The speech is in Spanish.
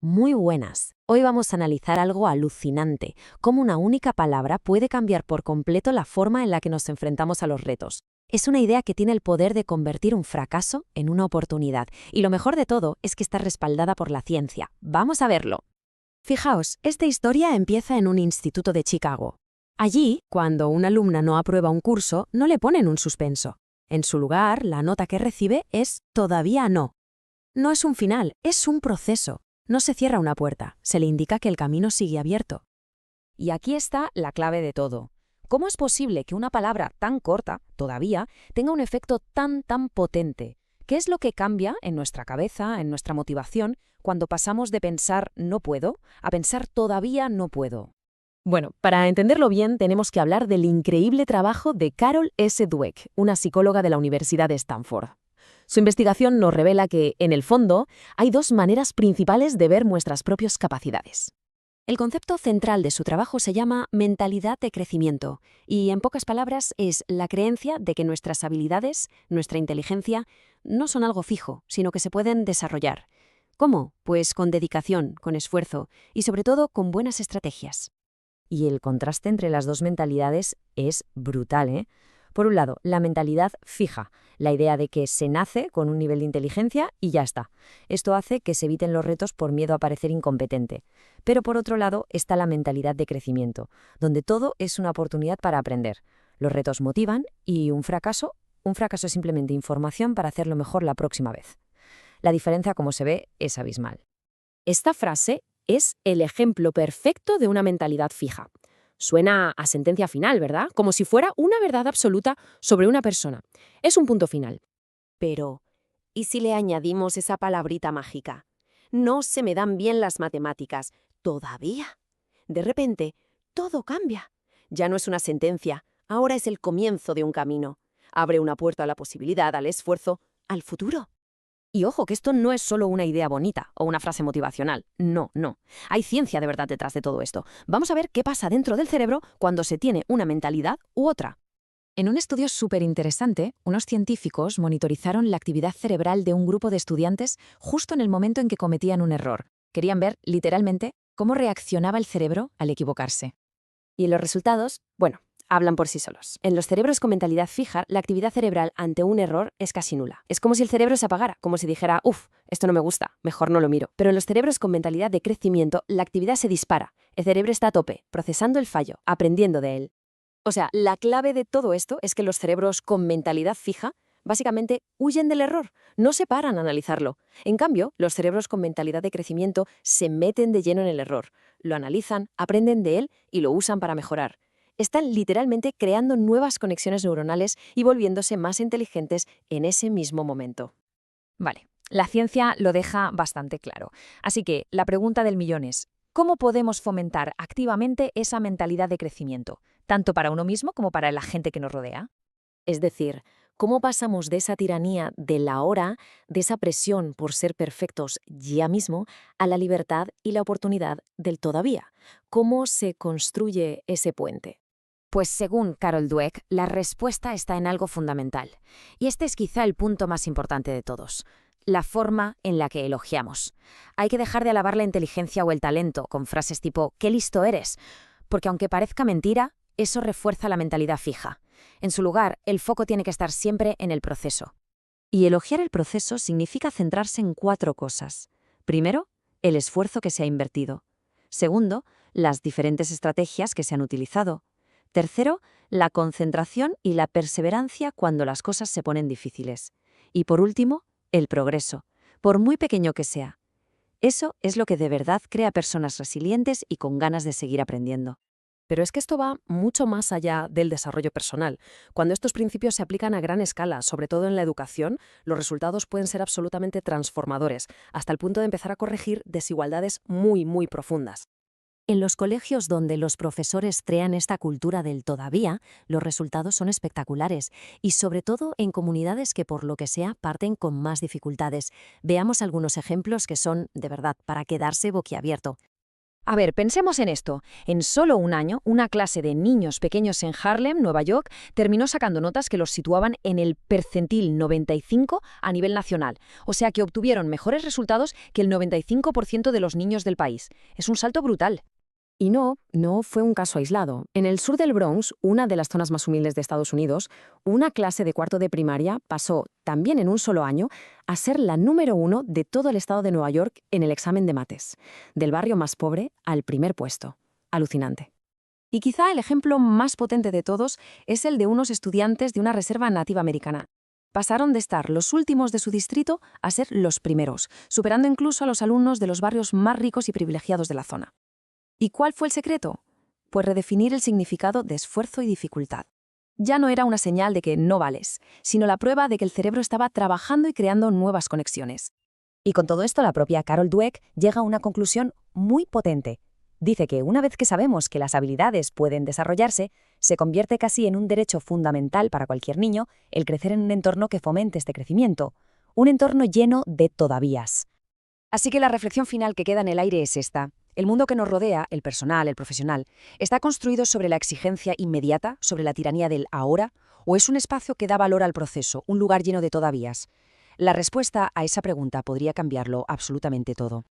Muy buenas. Hoy vamos a analizar algo alucinante, cómo una única palabra puede cambiar por completo la forma en la que nos enfrentamos a los retos. Es una idea que tiene el poder de convertir un fracaso en una oportunidad, y lo mejor de todo es que está respaldada por la ciencia. Vamos a verlo. Fijaos, esta historia empieza en un instituto de Chicago. Allí, cuando una alumna no aprueba un curso, no le ponen un suspenso. En su lugar, la nota que recibe es todavía no. No es un final, es un proceso. No se cierra una puerta, se le indica que el camino sigue abierto. Y aquí está la clave de todo. ¿Cómo es posible que una palabra tan corta, todavía, tenga un efecto tan potente? ¿Qué es lo que cambia en nuestra cabeza, en nuestra motivación, cuando pasamos de pensar no puedo a pensar todavía no puedo? Bueno, para entenderlo bien tenemos que hablar del increíble trabajo de Carol S. Dweck, una psicóloga de la Universidad de Stanford. Su investigación nos revela que, en el fondo, hay dos maneras principales de ver nuestras propias capacidades. El concepto central de su trabajo se llama mentalidad de crecimiento y, en pocas palabras, es la creencia de que nuestras habilidades, nuestra inteligencia, no son algo fijo, sino que se pueden desarrollar. ¿Cómo? Pues con dedicación, con esfuerzo y, sobre todo, con buenas estrategias. Y el contraste entre las dos mentalidades es brutal, ¿eh? Por un lado, la mentalidad fija, la idea de que se nace con un nivel de inteligencia y ya está. Esto hace que se eviten los retos por miedo a parecer incompetente. Pero por otro lado está la mentalidad de crecimiento, donde todo es una oportunidad para aprender. Los retos motivan y un fracaso es simplemente información para hacerlo mejor la próxima vez. La diferencia, como se ve, es abismal. Esta frase es el ejemplo perfecto de una mentalidad fija. Suena a sentencia final, ¿verdad? Como si fuera una verdad absoluta sobre una persona. Es un punto final. Pero, ¿y si le añadimos esa palabrita mágica? No se me dan bien las matemáticas. ¿Todavía? De repente, todo cambia. Ya no es una sentencia, ahora es el comienzo de un camino. Abre una puerta a la posibilidad, al esfuerzo, al futuro. Y ojo, que esto no es solo una idea bonita o una frase motivacional. No. Hay ciencia de verdad detrás de todo esto. Vamos a ver qué pasa dentro del cerebro cuando se tiene una mentalidad u otra. En un estudio súper interesante, unos científicos monitorizaron la actividad cerebral de un grupo de estudiantes justo en el momento en que cometían un error. Querían ver, literalmente, cómo reaccionaba el cerebro al equivocarse. Y los resultados, bueno, hablan por sí solos. En los cerebros con mentalidad fija, la actividad cerebral ante un error es casi nula. Es como si el cerebro se apagara, como si dijera, esto no me gusta, mejor no lo miro. Pero en los cerebros con mentalidad de crecimiento, la actividad se dispara. El cerebro está a tope, procesando el fallo, aprendiendo de él. O sea, la clave de todo esto es que los cerebros con mentalidad fija básicamente huyen del error, no se paran a analizarlo. En cambio, los cerebros con mentalidad de crecimiento se meten de lleno en el error, lo analizan, aprenden de él y lo usan para mejorar. Están literalmente creando nuevas conexiones neuronales y volviéndose más inteligentes en ese mismo momento. Vale, la ciencia lo deja bastante claro. Así que la pregunta del millón es, ¿cómo podemos fomentar activamente esa mentalidad de crecimiento, tanto para uno mismo como para la gente que nos rodea? Es decir, ¿cómo pasamos de esa tiranía del ahora, de esa presión por ser perfectos ya mismo, a la libertad y la oportunidad del todavía? ¿Cómo se construye ese puente? Pues según Carol Dweck, la respuesta está en algo fundamental. Y este es quizá el punto más importante de todos: la forma en la que elogiamos. Hay que dejar de alabar la inteligencia o el talento con frases tipo «¡qué listo eres!», porque aunque parezca mentira, eso refuerza la mentalidad fija. En su lugar, el foco tiene que estar siempre en el proceso. Y elogiar el proceso significa centrarse en 4 cosas. Primero, el esfuerzo que se ha invertido. Segundo, las diferentes estrategias que se han utilizado. Tercero, la concentración y la perseverancia cuando las cosas se ponen difíciles. Y por último, el progreso, por muy pequeño que sea. Eso es lo que de verdad crea personas resilientes y con ganas de seguir aprendiendo. Pero es que esto va mucho más allá del desarrollo personal. Cuando estos principios se aplican a gran escala, sobre todo en la educación, los resultados pueden ser absolutamente transformadores, hasta el punto de empezar a corregir desigualdades muy profundas. En los colegios donde los profesores crean esta cultura del todavía, los resultados son espectaculares, y sobre todo en comunidades que por lo que sea parten con más dificultades. Veamos algunos ejemplos que son, de verdad, para quedarse boquiabierto. A ver, pensemos en esto. En solo un año, una clase de niños pequeños en Harlem, Nueva York, terminó sacando notas que los situaban en el percentil 95 a nivel nacional. O sea que obtuvieron mejores resultados que el 95% de los niños del país. Es un salto brutal. Y no fue un caso aislado. En el sur del Bronx, una de las zonas más humildes de Estados Unidos, una clase de cuarto de primaria pasó, también en un solo año, a ser la número 1 de todo el estado de Nueva York en el examen de mates, del barrio más pobre al primer puesto. Alucinante. Y quizá el ejemplo más potente de todos es el de unos estudiantes de una reserva nativa americana. Pasaron de estar los últimos de su distrito a ser los primeros, superando incluso a los alumnos de los barrios más ricos y privilegiados de la zona. ¿Y cuál fue el secreto? Pues redefinir el significado de esfuerzo y dificultad. Ya no era una señal de que no vales, sino la prueba de que el cerebro estaba trabajando y creando nuevas conexiones. Y con todo esto, la propia Carol Dweck llega a una conclusión muy potente. Dice que una vez que sabemos que las habilidades pueden desarrollarse, se convierte casi en un derecho fundamental para cualquier niño el crecer en un entorno que fomente este crecimiento, un entorno lleno de todavías. Así que la reflexión final que queda en el aire es esta. El mundo que nos rodea, el personal, el profesional, ¿está construido sobre la exigencia inmediata, sobre la tiranía del ahora, o es un espacio que da valor al proceso, un lugar lleno de todavías? La respuesta a esa pregunta podría cambiarlo absolutamente todo.